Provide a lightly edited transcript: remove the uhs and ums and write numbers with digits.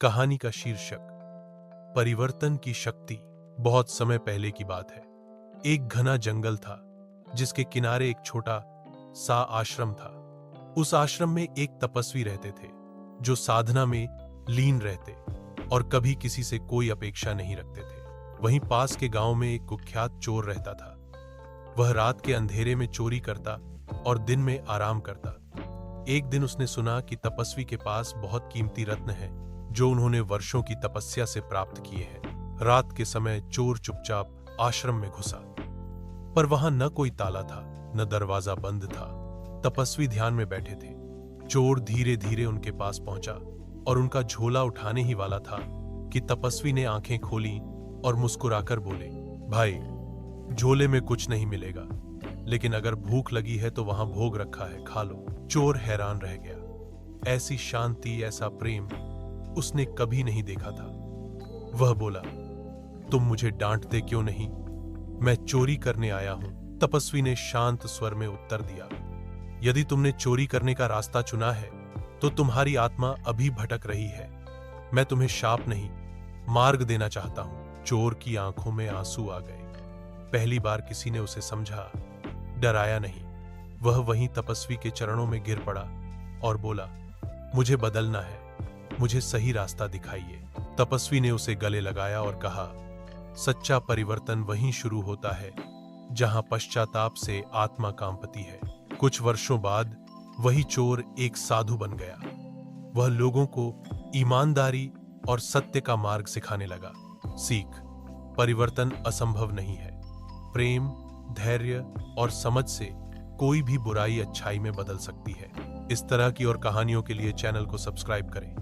कहानी का शीर्षक परिवर्तन की शक्ति। बहुत समय पहले की बात है। एक घना जंगल था जिसके किनारे एक छोटा सा आश्रम था। उस आश्रम में एक तपस्वी रहते थे जो साधना में लीन रहते और कभी किसी से कोई अपेक्षा नहीं रखते थे। वहीं पास के गांव में एक कुख्यात चोर रहता था। वह रात के अंधेरे में चोरी करता और दिन में आराम करता। एक दिन उसने सुना कि तपस्वी के पास बहुत कीमती रत्न है जो उन्होंने वर्षों की तपस्या से प्राप्त किए हैं। रात के समय चोर चुपचाप आश्रम में घुसा, पर वहां न कोई ताला था न दरवाजा बंद था। तपस्वी ध्यान में बैठे थे। चोर धीरे धीरे उनके पास पहुंचा और उनका झोला उठाने ही वाला था कि तपस्वी ने आंखें खोली और मुस्कुराकर बोले, भाई, झोले में कुछ नहीं मिलेगा, लेकिन अगर भूख लगी है तो वहां भोग रखा है, खा लो। चोर हैरान रह गया। ऐसी शांति, ऐसा प्रेम उसने कभी नहीं देखा था। वह बोला, तुम मुझे डांटते क्यों नहीं? मैं चोरी करने आया हूं। तपस्वी ने शांत स्वर में उत्तर दिया, यदि तुमने चोरी करने का रास्ता चुना है तो तुम्हारी आत्मा अभी भटक रही है। मैं तुम्हें शाप नहीं, मार्ग देना चाहता हूं। चोर की आंखों में आंसू आ गए। पहली बार किसी ने उसे समझा, डराया नहीं। वह वहीं तपस्वी के चरणों में गिर पड़ा और बोला, मुझे बदलना है, मुझे सही रास्ता दिखाइए। तपस्वी ने उसे गले लगाया और कहा, सच्चा परिवर्तन वहीं शुरू होता है जहां पश्चाताप से आत्मा कांपती है। कुछ वर्षों बाद वही चोर एक साधु बन गया। वह लोगों को ईमानदारी और सत्य का मार्ग सिखाने लगा। सीख, परिवर्तन असंभव नहीं है। प्रेम, धैर्य और समझ से कोई भी बुराई अच्छाई में बदल सकती है। इस तरह की और कहानियों के लिए चैनल को सब्सक्राइब करें।